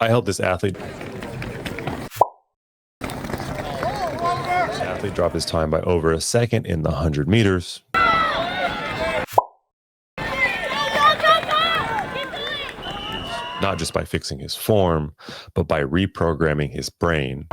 I helped this athlete drop his time by over a second in the 100 meters. Not just by fixing his form, but by reprogramming his brain.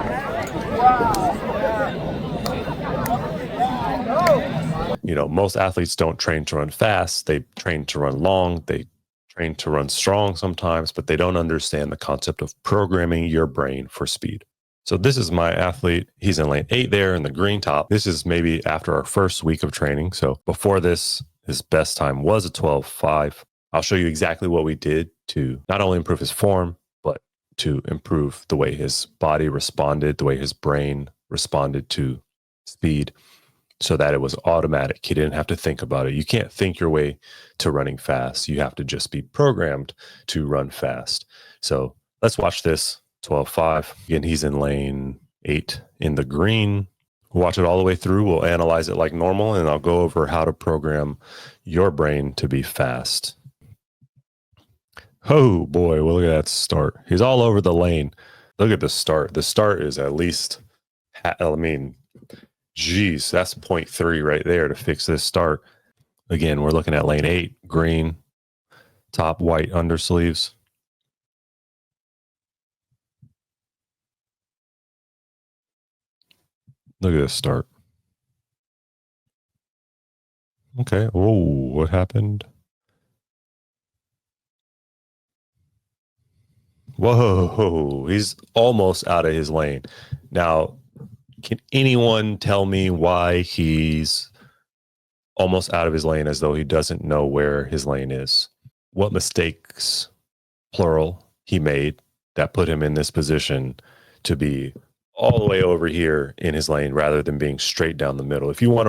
You know, most athletes don't train to run fast. They train to run long. They train to run strong sometimes, but they don't understand the concept of programming your brain for speed. So this is my athlete. He's in lane 8 there in the green top. This is maybe after our first week of training. So before this, his best time was a 12:5. I'll show you exactly what we did to not only improve his form, but to improve the way his body responded, the way his brain responded to speed, so that it was automatic. He didn't have to think about it. You can't think your way to running fast. You have to just be programmed to run fast. So let's watch this 12:5. Again, he's in lane 8 in the green. We'll watch it all the way through. We'll analyze it like normal, and I'll go over how to program your brain to be fast. Oh boy, well, look at that start. He's all over the lane. Look at the start. The start is at least, geez, that's 0.3 right there to fix this start. Again, we're looking at lane 8, green, top white undersleeves. Look at this start. Okay. Oh, what happened? Whoa, he's almost out of his lane. Now, can anyone tell me why he's almost out of his lane as though he doesn't know where his lane is? What mistakes, plural, he made that put him in this position to be all the way over here in his lane rather than being straight down the middle? If you want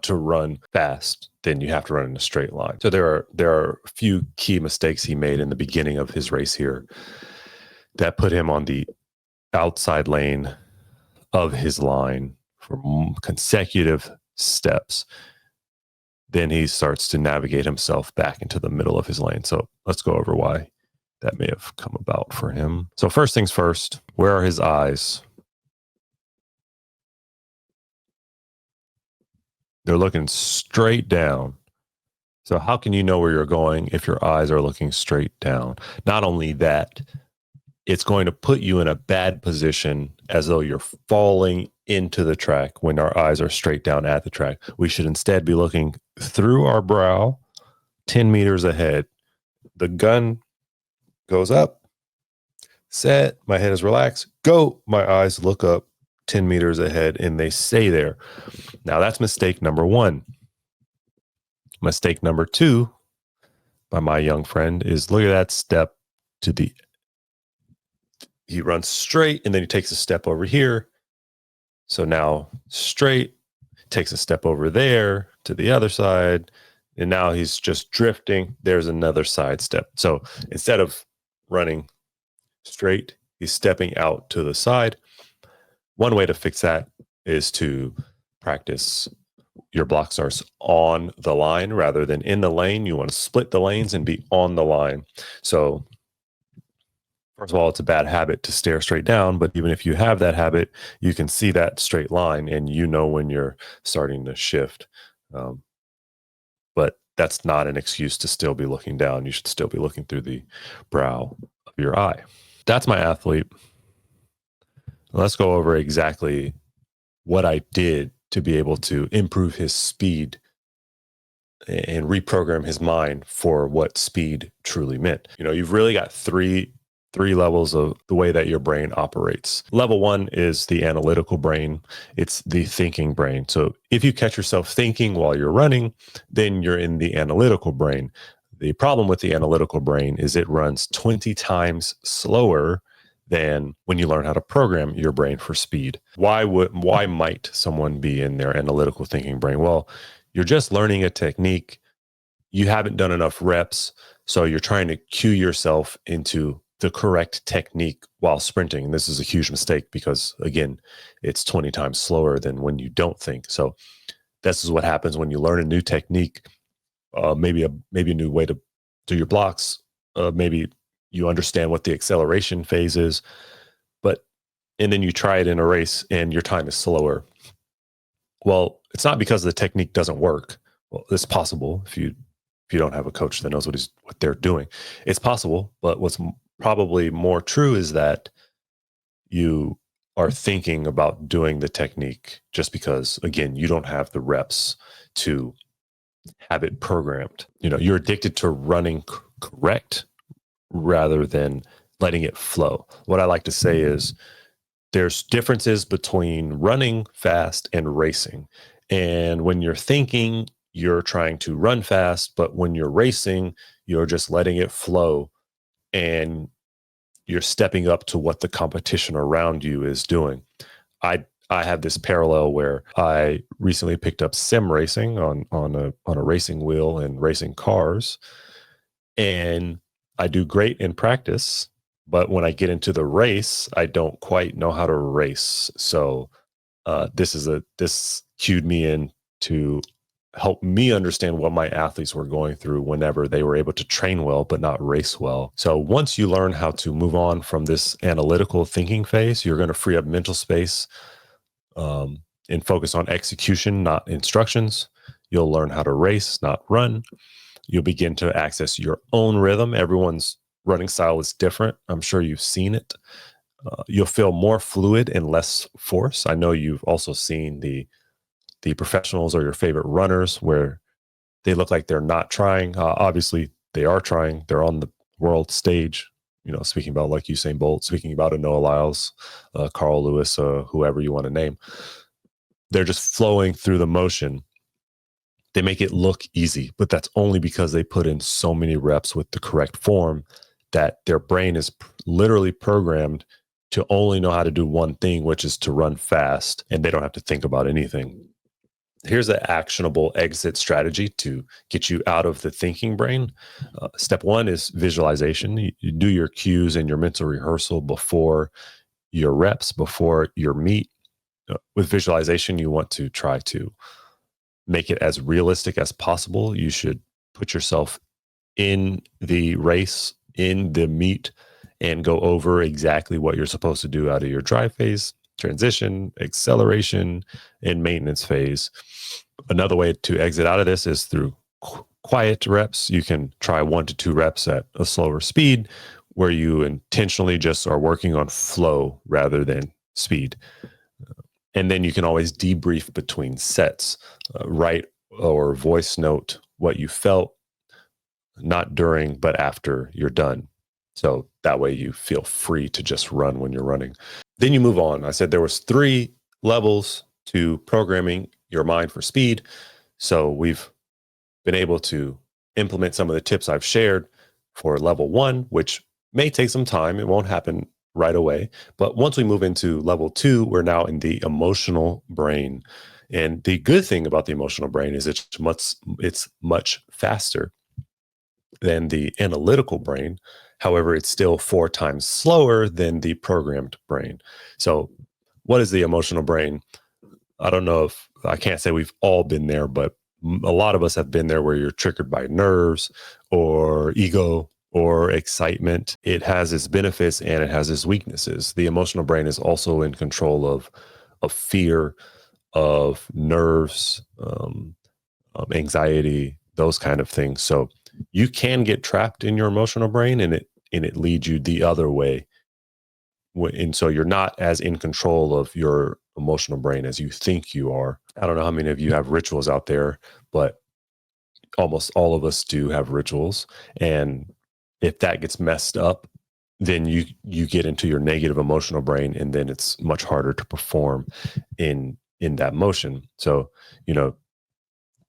to run fast, then you have to run in a straight line. So there are a few key mistakes he made in the beginning of his race here that put him on the outside lane of his line for consecutive steps. Then he starts to navigate himself back into the middle of his lane. So let's go over why that may have come about for him. So first things first, where are his eyes? They're looking straight down. So how can you know where you're going if your eyes are looking straight down? Not only that, it's going to put you in a bad position as though you're falling into the track when our eyes are straight down at the track. We should instead be looking through our brow 10 meters ahead. The gun goes up, set, my head is relaxed, go, my eyes look up 10 meters ahead and they stay there. Now that's mistake number 1. Mistake number 2 by my young friend is look at that step to the, he runs straight and then he takes a step over here. So now straight, takes a step over there to the other side. And now he's just drifting. There's another side step. So instead of running straight, he's stepping out to the side. One way to fix that is to practice your block starts on the line rather than in the lane. You want to split the lanes and be on the line. So first of all, it's a bad habit to stare straight down, but even if you have that habit, you can see that straight line and you know when you're starting to shift. But that's not an excuse to still be looking down. You should still be looking through the brow of your eye. That's my athlete. Let's go over exactly what I did to be able to improve his speed and reprogram his mind for what speed truly meant. You know, you've really got three levels of the way that your brain operates. Level 1 is the analytical brain. It's the thinking brain. So if you catch yourself thinking while you're running, then you're in the analytical brain. The problem with the analytical brain is it runs 20 times slower than when you learn how to program your brain for speed. Why might someone be in their analytical thinking brain? Well, you're just learning a technique. You haven't done enough reps, so you're trying to cue yourself into the correct technique while sprinting. And this is a huge mistake because, again, it's 20 times slower than when you don't think. So this is what happens when you learn a new technique, maybe a new way to do your blocks, maybe you understand what the acceleration phase is, but and then you try it in a race and your time is slower. Well, it's not because the technique doesn't work. Well, it's possible if you don't have a coach that knows what they're doing. It's possible, but what's probably more true is that you are thinking about doing the technique just because, again, you don't have the reps to have it programmed. You're addicted to running correct rather than letting it flow. What I like to say is there's differences between running fast and racing. And when you're thinking, you're trying to run fast, but when you're racing, you're just letting it flow and you're stepping up to what the competition around you is doing. I have this parallel where I recently picked up sim racing on a racing wheel and racing cars, and I do great in practice, but when I get into the race, I don't quite know how to race. So this cued me in to help me understand what my athletes were going through whenever they were able to train well but not race well. So once you learn how to move on from this analytical thinking phase, you're going to free up mental space and focus on execution, not instructions. You'll learn how to race, not run. You'll begin to access your own rhythm. Everyone's running style is different. I'm sure you've seen it. You'll feel more fluid and less force. I know you've also seen the professionals or your favorite runners where they look like they're not trying. Obviously, they are trying. They're on the world stage. Speaking about like Usain Bolt, speaking about a Noah Lyles, Carl Lewis, whoever you want to name. They're just flowing through the motion. They make it look easy, but that's only because they put in so many reps with the correct form that their brain is literally programmed to only know how to do one thing, which is to run fast, and they don't have to think about anything. Here's an actionable exit strategy to get you out of the thinking brain. Step one is visualization. You do your cues and your mental rehearsal before your reps, before your meet. With visualization, you want to try to make it as realistic as possible. You should put yourself in the race, in the meet, and go over exactly what you're supposed to do out of your drive phase, transition, acceleration, and maintenance phase. Another way to exit out of this is through quiet reps. You can try 1 to 2 reps at a slower speed where you intentionally just are working on flow rather than speed. And then you can always debrief between sets, write or voice note what you felt, not during, but after you're done. So that way you feel free to just run when you're running. Then you move on. I said there was 3 levels to programming your mind for speed. So we've been able to implement some of the tips I've shared for level 1, which may take some time. It won't happen right away. But once we move into level 2, we're now in the emotional brain. And the good thing about the emotional brain is it's much faster than the analytical brain. However, it's still 4 times slower than the programmed brain. So what is the emotional brain? I don't know if I can't say we've all been there, but a lot of us have been there where you're triggered by nerves or ego or excitement. It has its benefits and it has its weaknesses. The emotional brain is also in control of fear, of nerves, anxiety, those kind of things. So you can get trapped in your emotional brain and it leads you the other way. And so you're not as in control of your emotional brain as you think you are. I don't know how many of you have rituals out there, but almost all of us do have rituals. And if that gets messed up, then you get into your negative emotional brain, and then it's much harder to perform in that motion. So,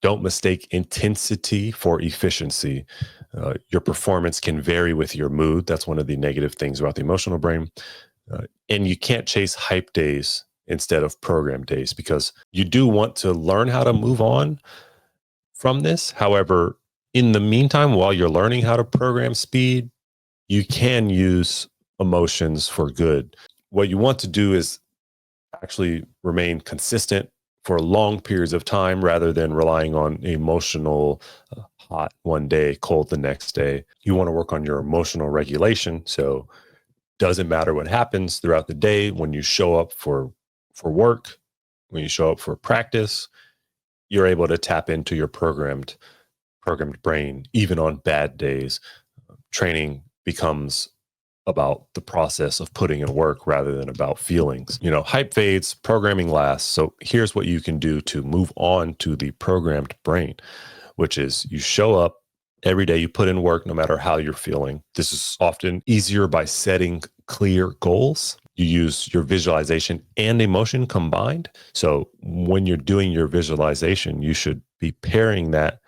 don't mistake intensity for efficiency. Your performance can vary with your mood. That's one of the negative things about the emotional brain. And you can't chase hype days instead of program days, because you do want to learn how to move on from this. However, in the meantime, while you're learning how to program speed, you can use emotions for good. What you want to do is actually remain consistent for long periods of time rather than relying on emotional hot one day, cold the next day. You want to work on your emotional regulation. So doesn't matter what happens throughout the day, when you show up for work, when you show up for practice, you're able to tap into your programmed brain even on bad days. Training becomes about the process of putting in work rather than about feelings. Hype fades, programming lasts. So here's what you can do to move on to the programmed brain, which is you show up every day, you put in work no matter how you're feeling. This is often easier by setting clear goals. You use your visualization and emotion combined. So when you're doing your visualization, you should be pairing that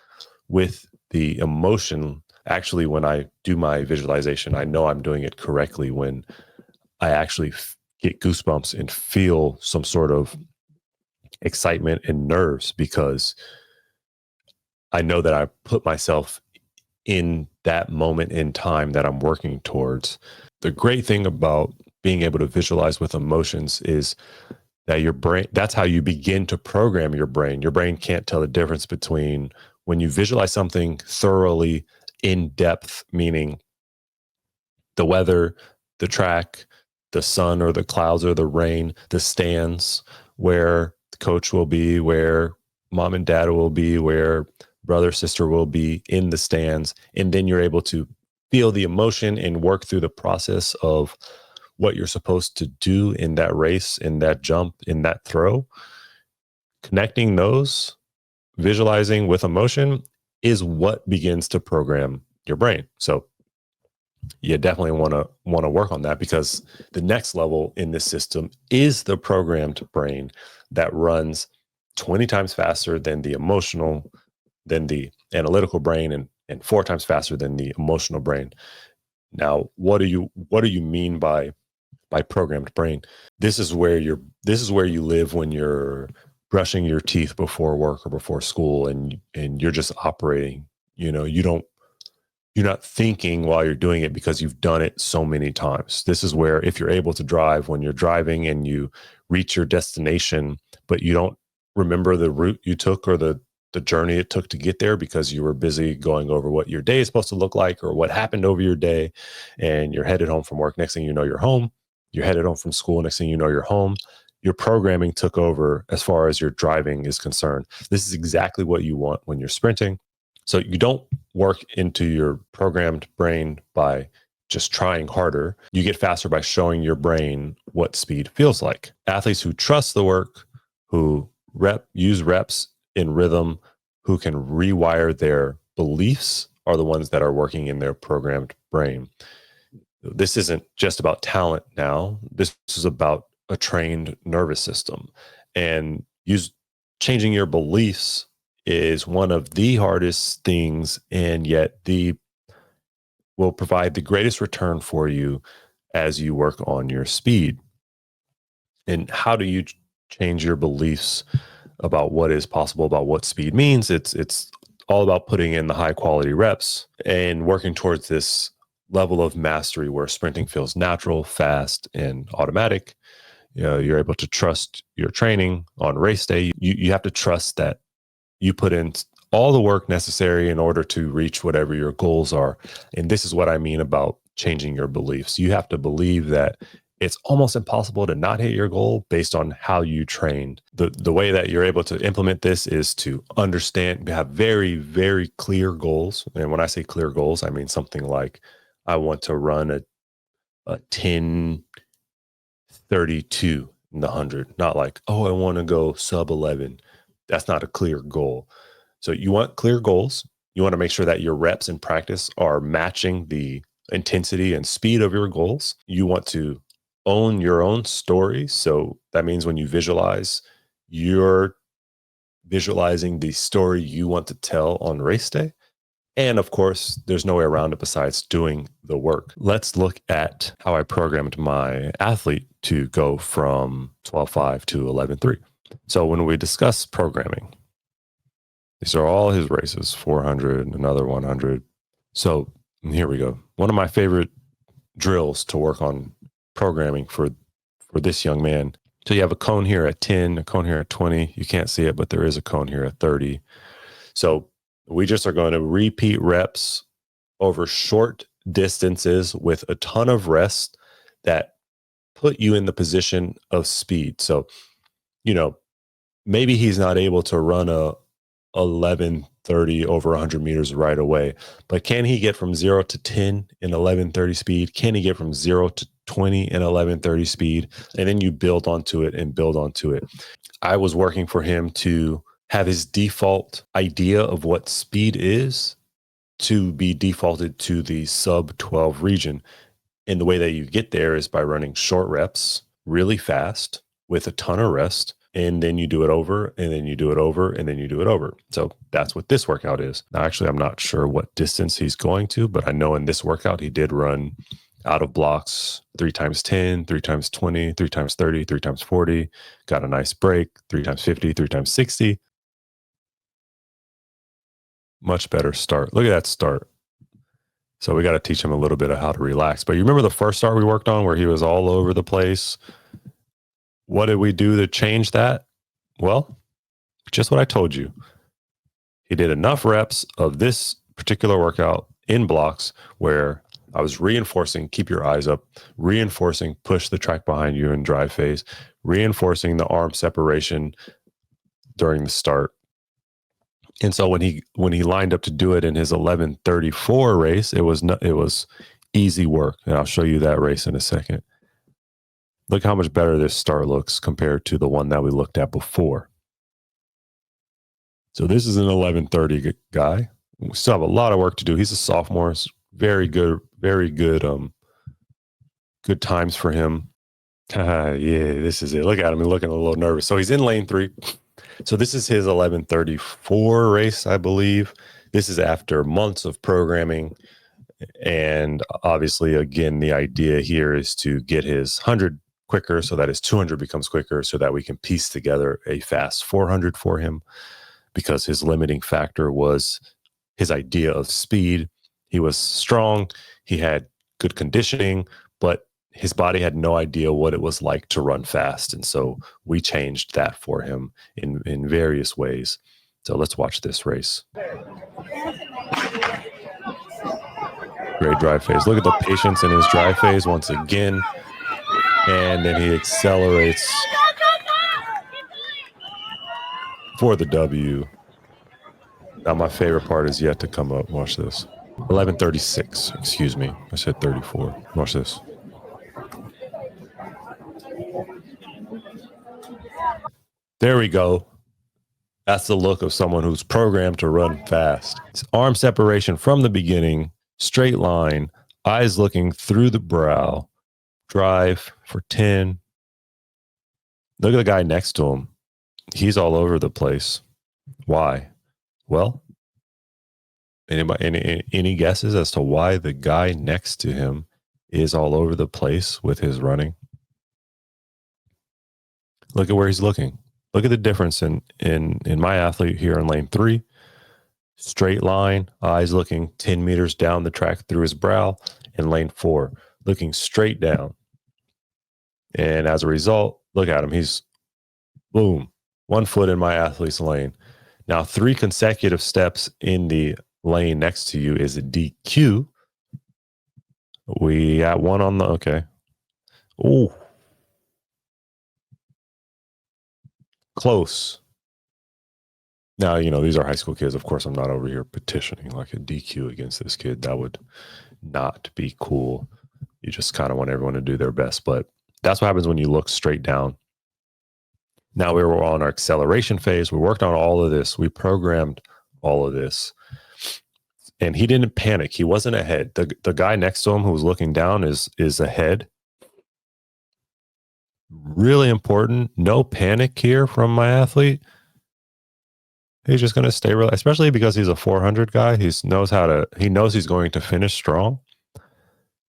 with the emotion. Actually, when I do my visualization, I know I'm doing it correctly when I actually get goosebumps and feel some sort of excitement and nerves, because I know that I put myself in that moment in time that I'm working towards. The great thing about being able to visualize with emotions is that your brain, that's how you begin to program your brain. Your brain can't tell the difference between when you visualize something thoroughly in depth, meaning the weather, the track, the sun or the clouds or the rain, the stands, where the coach will be, where mom and dad will be, where brother, sister will be in the stands. And then you're able to feel the emotion and work through the process of what you're supposed to do in that race, in that jump, in that throw. Connecting those, visualizing with emotion, is what begins to program your brain. So you definitely want to work on that, because the next level in this system is the programmed brain that runs 20 times faster than the analytical brain, and 4 times faster than the emotional brain. Now, what do you mean by programmed brain? This is where you live when you're brushing your teeth before work or before school, and you're just operating. You're not thinking while you're doing it because you've done it so many times. This is where, if you're able to drive, when you're driving and you reach your destination, but you don't remember the route you took or the journey it took to get there because you were busy going over what your day is supposed to look like or what happened over your day, and you're headed home from work. Next thing you know, you're home. You're headed home from school. Next thing you know, you're home. Your programming took over as far as your driving is concerned. This is exactly what you want when you're sprinting. So you don't work into your programmed brain by just trying harder. You get faster by showing your brain what speed feels like. Athletes who trust the work, who use reps in rhythm, who can rewire their beliefs, are the ones that are working in their programmed brain. This isn't just about talent now. This is about a trained nervous system. And changing your beliefs is one of the hardest things, and yet will provide the greatest return for you as you work on your speed. And how do you change your beliefs about what is possible, about what speed means? It's all about putting in the high quality reps and working towards this level of mastery where sprinting feels natural, fast, and automatic. You're able to trust your training on race day. You have to trust that you put in all the work necessary in order to reach whatever your goals are. And this is what I mean about changing your beliefs. You have to believe that it's almost impossible to not hit your goal based on how you trained. The way that you're able to implement this is to understand, have very, very clear goals. And when I say clear goals, I mean something like, I want to run a 10:32 in the 100, not like, oh, I want to go sub 11. That's not a clear goal. So you want clear goals. You want to make sure that your reps in practice are matching the intensity and speed of your goals. You want to own your own story. So that means when you visualize, you're visualizing the story you want to tell on race day. And of course, there's no way around it besides doing the work. Let's look at how I programmed my athlete to go from 12.5 to 11.3. So when we discuss programming, these are all his races, 400, another 100. So here we go. One of my favorite drills to work on programming for this young man. So you have a cone here at 10, a cone here at 20. You can't see it, but there is a cone here at 30. So We just are going to repeat reps over short distances with a ton of rest that put you in the position of speed. So, you know, maybe he's not able to run a 11:30 over 100 meters right away, but can he get from 0 to 10 in 11:30 speed? Can he get from 0 to 20 in 11:30 speed? And then you build onto it and build onto it. I was working for him to have his default idea of what speed is to be defaulted to the sub 12 region. And the way that you get there is by running short reps really fast with a ton of rest. And then you do it over, and then you do it over, and then you do it over. So that's what this workout is. Now, actually, I'm not sure what distance he's going to, but I know in this workout, he did run out of blocks 3 times 10, 3 times 20, 3 times 30, 3 times 40, got a nice break, 3 times 50, 3 times 60. Much better start. Look at that start. So we got to teach him a little bit of how to relax. But you remember the first start we worked on where he was all over the place? What did we do to change that? Well, just what I told you. He did enough reps of this particular workout in blocks where I was reinforcing, keep your eyes up, reinforcing, push the track behind you in drive phase, reinforcing the arm separation during the start. And so when he lined up to do it in his 11:34 race, it was easy work. And I'll show you that race in a second. Look how much better this start looks compared to the one that we looked at before. So this is an 11:30 guy. We still have a lot of work to do. He's a sophomore. It's very good, good times for him. Yeah, this is it. Look at him. He's looking a little nervous. So he's in lane 3. So this is his 11:34 race, I believe. This is after months of programming. And obviously, again, the idea here is to get his 100 quicker so that his 200 becomes quicker so that we can piece together a fast 400 for him, because his limiting factor was his idea of speed. He was strong, he had good conditioning, but his body had no idea what it was like to run fast. And so we changed that for him in various ways. So let's watch this race. Great drive phase. Look at the patience in his drive phase once again. And then he accelerates for the W. Now, my favorite part is yet to come up. Watch this. 11:36. Excuse me. I said 34. Watch this. There we go. That's the look of someone who's programmed to run fast. It's arm separation from the beginning, straight line, eyes looking through the brow, drive for 10. Look at the guy next to him. He's all over the place. Why? Well, any guesses as to why the guy next to him is all over the place with his running? Look at where he's looking. Look at the difference in my athlete here in lane 3. Straight line, eyes looking 10 meters down the track through his brow. In lane 4, looking straight down. And as a result, look at him. He's, boom, 1 foot in my athlete's lane. Now, 3 consecutive steps in the lane next to you is a DQ. We got one on the, okay. Oh, close. Now, these are high school kids. Of course, I'm not over here petitioning like a DQ against this kid. That would not be cool. You just kind of want everyone to do their best. But that's what happens when you look straight down. Now we were on our acceleration phase. We worked on all of this. We programmed all of this. And he didn't panic. He wasn't ahead. The guy next to him who was looking down is ahead. Really important. No panic here from my athlete. He's just going to stay real, especially because he's a 400 guy. He knows he's going to finish strong.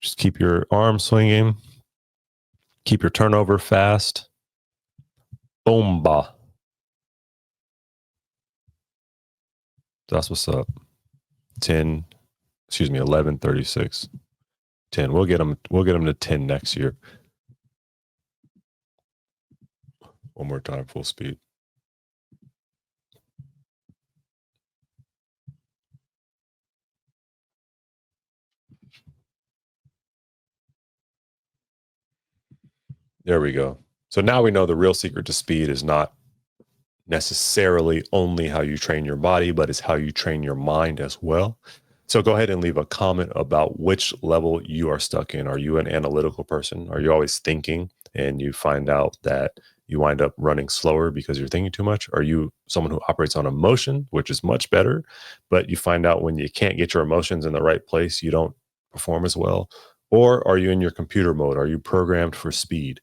Just keep your arm swinging. Keep your turnover fast. Boomba. That's what's up. 11:36. 10. We'll get him to 10 next year. One more time, full speed. There we go. So now we know the real secret to speed is not necessarily only how you train your body, but it's how you train your mind as well. So go ahead and leave a comment about which level you are stuck in. Are you an analytical person? Are you always thinking and you find out that you wind up running slower because you're thinking too much? Are you someone who operates on emotion, which is much better, but you find out when you can't get your emotions in the right place, you don't perform as well? Or are you in your computer mode? Are you programmed for speed?